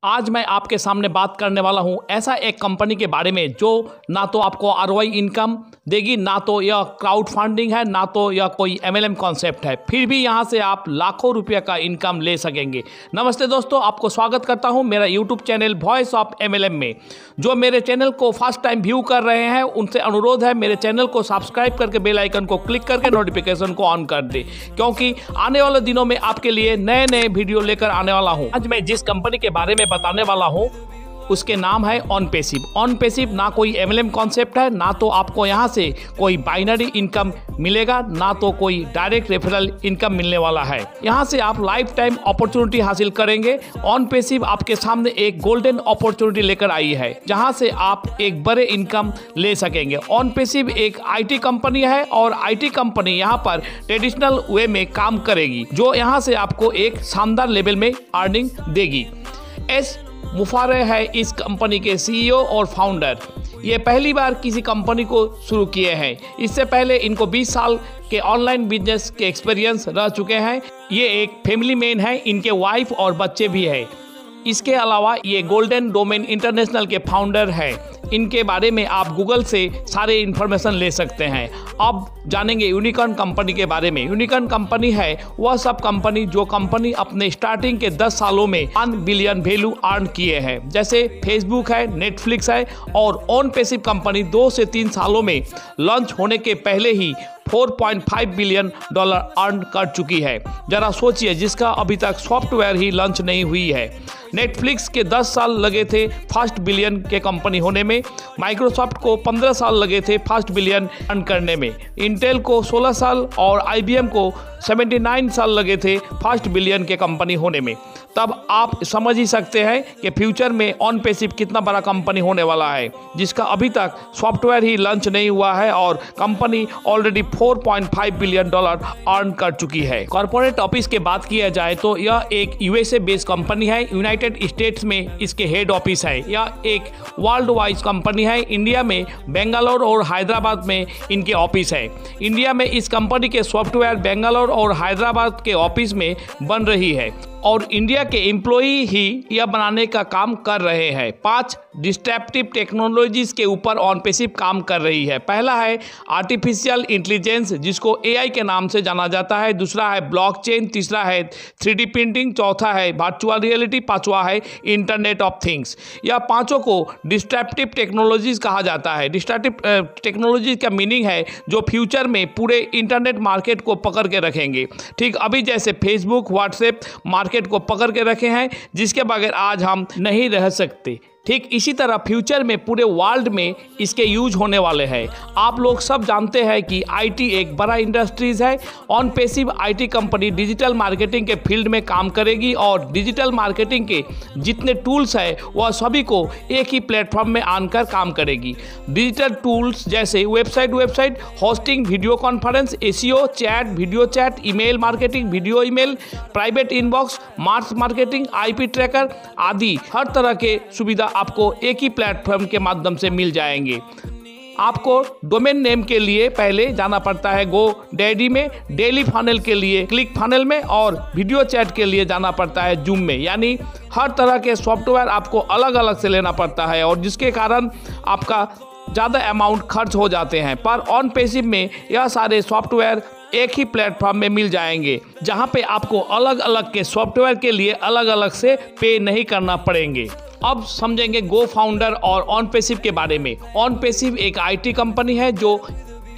आज मैं आपके सामने बात करने वाला हूं ऐसा एक कंपनी के बारे में जो ना तो आपको आरओआई इनकम देगी, ना तो यह क्राउड फंडिंग है, ना तो यह कोई एमएलएम कॉन्सेप्ट है, फिर भी यहां से आप लाखों रुपये का इनकम ले सकेंगे। नमस्ते दोस्तों, आपको स्वागत करता हूं मेरा YouTube channel voice of MLM में। जो मेरे चैनल को फर्स्ट टाइम व्यू कर रहे हैं उनसे अनुरोध है मेरे चैनल को सब्सक्राइब करके बेल आइकन को क्लिक करके नोटिफिकेशन को ऑन कर दे, क्योंकि आने वाले दिनों में आपके लिए नए नए वीडियो लेकर आने वाला हूँ। आज मैं जिस कंपनी के बारे में बताने वाला हूँ उसके नाम है ऑनपेसिव। ऑनपेसिव ना कोई एमएलएम कॉन्सेप्ट है, ना तो आपको यहाँ से कोई बाइनरी इनकम मिलेगा, ना तो कोई डायरेक्ट रेफरल इनकम मिलने वाला है। यहाँ से आप लाइफ टाइम अपॉर्चुनिटी हासिल करेंगे। ऑनपेसिव आपके सामने एक गोल्डन अपॉर्चुनिटी लेकर आई है जहाँ से आप एक बड़े इनकम ले सकेंगे। ऑनपेसिव एक आईटी कंपनी है और आईटी कंपनी यहाँ पर ट्रेडिशनल वे में काम करेगी, जो यहाँ से आपको एक शानदार लेवल में अर्निंग देगी। एस मुफारे है इस कंपनी के सीईओ और फाउंडर। ये पहली बार किसी कंपनी को शुरू किए हैं। इससे पहले इनको 20 साल के ऑनलाइन बिजनेस के एक्सपीरियंस रह चुके हैं। ये एक फैमिली मैन है, इनके वाइफ और बच्चे भी हैं। इसके अलावा ये गोल्डन डोमेन इंटरनेशनल के फाउंडर हैं। इनके बारे में आप गूगल से सारे इन्फॉर्मेशन ले सकते हैं। अब जानेंगे यूनिकॉर्न कंपनी के बारे में। यूनिकॉर्न कंपनी है वह सब कंपनी जो कंपनी अपने स्टार्टिंग के 10 सालों में 1 बिलियन वैल्यू अर्न किए हैं, जैसे फेसबुक है, नेटफ्लिक्स है। और ऑनपेसिव कंपनी 2 से 3 सालों में लॉन्च होने के पहले ही $4.5 बिलियन अर्न कर चुकी है। जरा सोचिए, जिसका अभी तक सॉफ्टवेयर ही लॉन्च नहीं हुई है। नेटफ्लिक्स के 10 साल लगे थे फर्स्ट बिलियन के कंपनी होने में। माइक्रोसॉफ्ट को 15 साल लगे थे फर्स्ट बिलियन अर्न करने में। इंटेल को 16 साल और आईबीएम को 79 साल लगे थे फर्स्ट बिलियन के कंपनी होने में। तब आप समझ ही सकते हैं कि फ्यूचर में ऑनपेसिव कितना बड़ा कंपनी होने वाला है, जिसका अभी तक सॉफ्टवेयर ही लॉन्च नहीं हुआ है और कंपनी ऑलरेडी $4.5 बिलियन अर्न कर चुकी है। कॉर्पोरेट ऑफिस के बात किया जाए तो यह एक यूएसए बेस्ड कंपनी है। यूनाइटेड स्टेट्स में इसके हेड ऑफिस है। यह एक वर्ल्ड वाइड कंपनी है। इंडिया में बेंगलोर और हैदराबाद में इनके ऑफिस है। इंडिया में इस कंपनी के सॉफ्टवेयर बेंगलोर और हैदराबाद के ऑफिस में बन रही है और इंडिया के एम्प्लॉई ही यह बनाने का काम कर रहे हैं। 5 डिस्ट्रप्टिव टेक्नोलॉजीज के ऊपर ऑनपेसिव काम कर रही है। पहला है आर्टिफिशियल इंटेलिजेंस, जिसको एआई के नाम से जाना जाता है। दूसरा है ब्लॉकचेन, तीसरा है 3D प्रिंटिंग, चौथा है वर्चुअल रियलिटी, पांचवा है इंटरनेट ऑफ थिंग्स। यह पांचों को डिस्ट्रप्टिव टेक्नोलॉजीज कहा जाता है। डिस्ट्रप्टिव टेक्नोलॉजी का मीनिंग है जो फ्यूचर में पूरे इंटरनेट मार्केट को पकड़ के रखेंगे। ठीक अभी जैसे फेसबुक, व्हाट्सएप मार्केट को पकड़ के रखे हैं, जिसके बगैर आज हम नहीं रह सकते। ठीक इसी तरह फ्यूचर में पूरे वर्ल्ड में इसके यूज होने वाले हैं। आप लोग सब जानते हैं कि आईटी एक बड़ा इंडस्ट्रीज है। ऑनपेसिव आईटी कंपनी डिजिटल मार्केटिंग के फील्ड में काम करेगी और डिजिटल मार्केटिंग के जितने टूल्स हैं वह सभी को एक ही प्लेटफॉर्म में आनकर काम करेगी। डिजिटल टूल्स जैसे website hosting, video conference, SEO, chat, video chat, email marketing, video email, private inbox, mass marketing, IP tracker आदि हर तरह के सुविधा आपको एक ही प्लेटफॉर्म के माध्यम से मिल जाएंगे। आपको डोमेन नेम के लिए पहले जाना पड़ता है GoDaddy में, डेली फनल के लिए क्लिक फनल में और वीडियो चैट के लिए जाना पड़ता है जूम में। यानी हर तरह के सॉफ्टवेयर आपको अलग अलग से लेना पड़ता है और जिसके कारण आपका ज़्यादा अमाउंट खर्च हो जाते हैं। पर ऑनपेसिव में यह सारे सॉफ्टवेयर एक ही प्लेटफॉर्म में मिल जाएंगे, जहां पे आपको अलग अलग के सॉफ्टवेयर के लिए अलग अलग से पे नहीं करना पड़ेंगे। अब समझेंगे गो फाउंडर और ऑनपेसिव के बारे में। ऑनपेसिव एक आईटी कंपनी है जो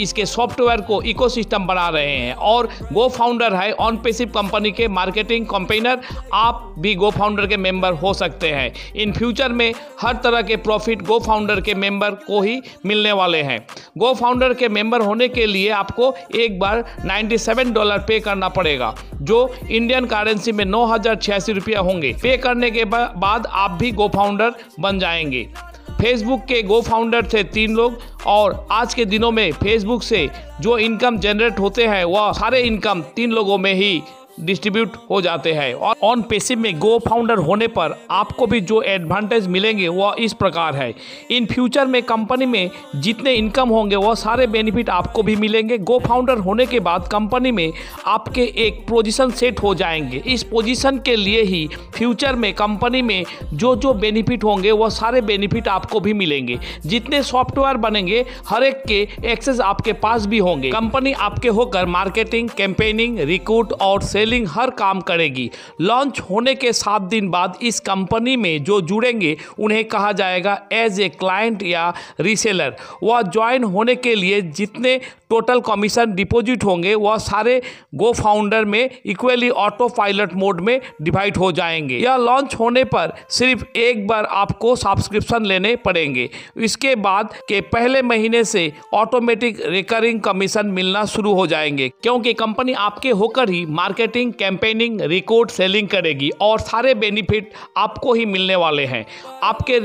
इसके सॉफ्टवेयर को इकोसिस्टम बना रहे हैं और गो फाउंडर है ऑनपेसिव कंपनी के मार्केटिंग कंपेनर। आप भी गो फाउंडर के मेंबर हो सकते हैं। इन फ्यूचर में हर तरह के प्रॉफिट गो फाउंडर के मेंबर को ही मिलने वाले हैं। गो फाउंडर के मेंबर होने के लिए आपको एक बार $97 पे करना पड़ेगा, जो इंडियन करेंसी में 9,086 रुपया होंगे। पे करने के बाद आप भी गो फाउंडर बन जाएंगे। फेसबुक के गो फाउंडर थे 3 लोग और आज के दिनों में फेसबुक से जो इनकम जनरेट होते हैं वह सारे इनकम 3 लोगों में ही डिस्ट्रीब्यूट हो जाते हैं। और ऑन पैसिव में गो फाउंडर होने पर आपको भी जो एडवांटेज मिलेंगे वह इस प्रकार है। इन फ्यूचर में कंपनी में जितने इनकम होंगे वह सारे बेनिफिट आपको भी मिलेंगे। गो फाउंडर होने के बाद कंपनी में आपके एक पोजीशन सेट हो जाएंगे। इस पोजीशन के लिए ही फ्यूचर में कंपनी में जो जो बेनिफिट होंगे वह सारे बेनिफिट आपको भी मिलेंगे। जितने सॉफ्टवेयर बनेंगे हर एक के एक्सेस आपके पास भी होंगे। कंपनी आपके होकर मार्केटिंग, कैंपेनिंग, रिक्रूट और सेलिंग हर काम करेगी। लॉन्च होने के 7 दिन बाद इस कंपनी में जो जुड़ेंगे उन्हें कहा जाएगा एज ए क्लाइंट या रीसेलर। वह ज्वाइन होने के लिए जितने टोटल कमीशन डिपॉजिट होंगे वह सारे गो फाउंडर में इक्वली ऑटो पायलट मोड में डिवाइड हो जाएंगे। यह लॉन्च होने पर सिर्फ एक बार आपको सब्सक्रिप्शन लेने पड़ेंगे। इसके बाद के पहले महीने से ऑटोमेटिक रिकरिंग कमीशन मिलना शुरू हो जाएंगे, क्योंकि कंपनी आपके होकर ही मार्केटिंग, कैंपेनिंग, रिक्रूट, सेलिंग करेगी और सारे बेनिफिट आपको ही मिलने वाले हैं। आपके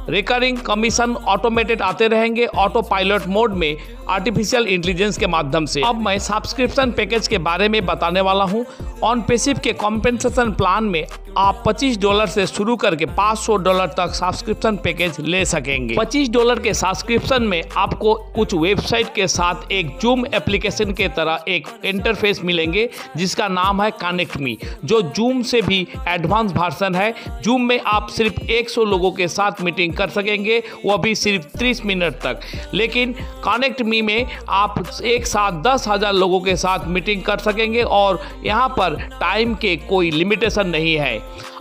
रिकरिंग कमीशन ऑटोमेटेड आते रहेंगे ऑटो पायलट मोड में आर्टिफिशियल इंटेलिजेंस के माध्यम से। अब मैं सब्सक्रिप्शन पैकेज के बारे में बताने वाला हूं। ऑन पैसिव के कॉम्पेंसेशन प्लान में आप $25 से शुरू करके $500 तक सब्सक्रिप्शन पैकेज ले सकेंगे। $25 के सब्सक्रिप्शन में आपको कुछ वेबसाइट के साथ एक जूम एप्लीकेशन के तरह एक इंटरफेस मिलेंगे जिसका नाम है कनेक्ट मी, जो जूम से भी एडवांस वर्जन है। जूम में आप सिर्फ 100 लोगों के साथ मीटिंग कर सकेंगे, वह भी सिर्फ 30 मिनट तक। लेकिन कनेक्ट मी में आप एक साथ 10,000 लोगों के साथ मीटिंग कर सकेंगे और यहाँ पर टाइम के कोई लिमिटेशन नहीं है।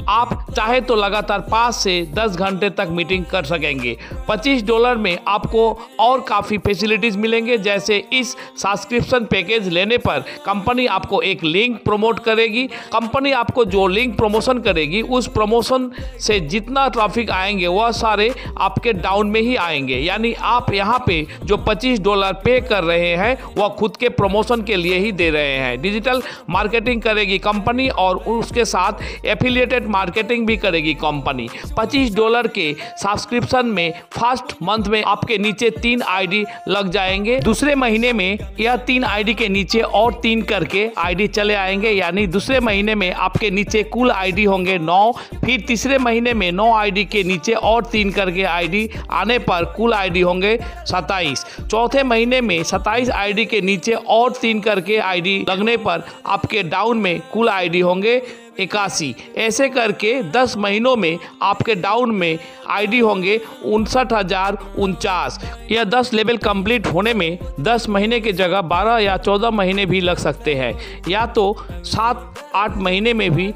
आप चाहे तो लगातार 5 से 10 घंटे तक मीटिंग कर सकेंगे। $25 में आपको और काफ़ी फैसिलिटीज़ मिलेंगे, जैसे इस सब्सक्रिप्शन पैकेज लेने पर कंपनी आपको एक लिंक प्रमोट करेगी। कंपनी आपको जो लिंक प्रमोशन करेगी उस प्रमोशन से जितना ट्रैफिक आएंगे वह सारे आपके डाउन में ही आएंगे। यानी आप यहाँ पे जो $25 पे कर रहे हैं वह खुद के प्रमोशन के लिए ही दे रहे हैं। डिजिटल मार्केटिंग करेगी कंपनी और उसके साथ एफिलिएटेड मार्केटिंग भी करेगी कंपनी। $25 के सब्सक्रिप्शन में फर्स्ट मंथ में आपके नीचे 3 आईडी लग जाएंगे। दूसरे महीने में यह 3 आईडी के नीचे और 3 करके आईडी चले आएंगे, यानी दूसरे महीने में आपके नीचे कुल आईडी होंगे 9। फिर तीसरे महीने में 9 आईडी के नीचे और 3 करके आईडी आने पर कुल आईडी होंगे 27। चौथे महीने में 27 आईडी के नीचे और 3 करके आईडी लगने पर आपके डाउन में कुल आईडी होंगे 81। ऐसे करके 10 महीनों में आपके डाउन में आईडी होंगे 59,049। यह 10 लेवल कंप्लीट होने में 10 महीने की जगह 12 या 14 महीने भी लग सकते हैं, या तो 7-8 महीने में भी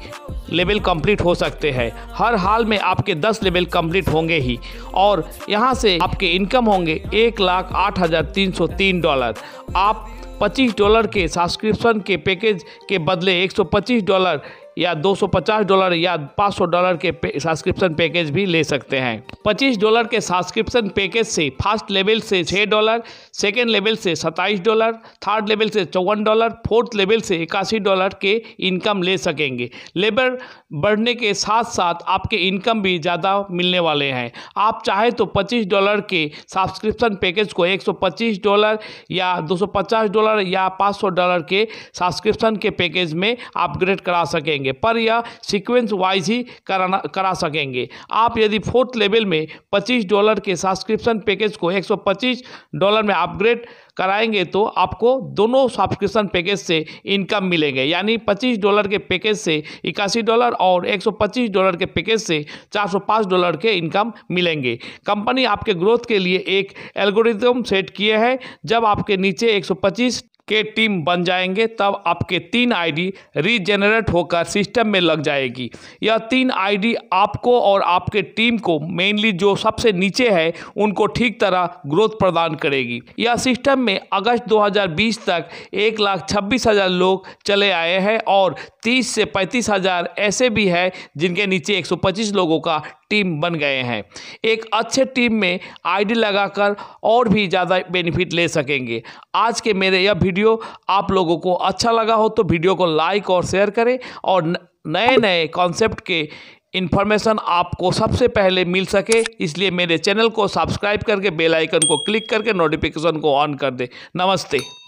लेवल कंप्लीट हो सकते हैं। हर हाल में आपके 10 लेवल कंप्लीट होंगे ही और यहाँ से आपके इनकम होंगे $1,08,303। आप $25 के सब्सक्रिप्शन के पैकेज के बदले $125 या $250 या $500 के सब्सक्रिप्शन पैकेज भी ले सकते हैं। $25 के सब्सक्रिप्शन पैकेज से फर्स्ट लेवल से $6, सेकेंड लेवल से $27, थर्ड लेवल से $54, फोर्थ लेवल से $81 के इनकम ले सकेंगे। लेवल बढ़ने के साथ साथ आपके इनकम भी ज़्यादा मिलने वाले हैं। आप चाहे तो $25 के सब्सक्रिप्शन पैकेज को $125 या $250 या $500 के सब्सक्रिप्शन के पैकेज में अपग्रेड करा सकेंगे, पर यह सीक्वेंस वाइज ही करा सकेंगे। आप यदि फोर्थ लेवल में $25 के सब्सक्रिप्शन पैकेज को $125 में अपग्रेड कराएंगे तो आपको दोनों सब्सक्रिप्शन पैकेज से इनकम मिलेंगे, यानी $25 के पैकेज से $81 और $125 के पैकेज से $405 के इनकम मिलेंगे। कंपनी आपके ग्रोथ के लिए एक एल्गोरिथम सेट किए हैं। जब आपके नीचे 125 के टीम बन जाएंगे तब आपके 3 आईडी रीजेनरेट होकर सिस्टम में लग जाएगी। यह 3 आईडी आपको और आपके टीम को, मेनली जो सबसे नीचे है, उनको ठीक तरह ग्रोथ प्रदान करेगी। यह सिस्टम में अगस्त 2020 तक 1,26,000 लोग चले आए हैं और 30 से 35,000 ऐसे भी है जिनके नीचे 125 लोगों का टीम बन गए हैं। एक अच्छे टीम में आईडी लगाकर और भी ज़्यादा बेनिफिट ले सकेंगे। आज के मेरे यह वीडियो आप लोगों को अच्छा लगा हो तो वीडियो को लाइक और शेयर करें और नए नए कॉन्सेप्ट के इन्फॉर्मेशन आपको सबसे पहले मिल सके, इसलिए मेरे चैनल को सब्सक्राइब करके बेल आइकन को क्लिक करके नोटिफिकेशन को ऑन कर दें। नमस्ते।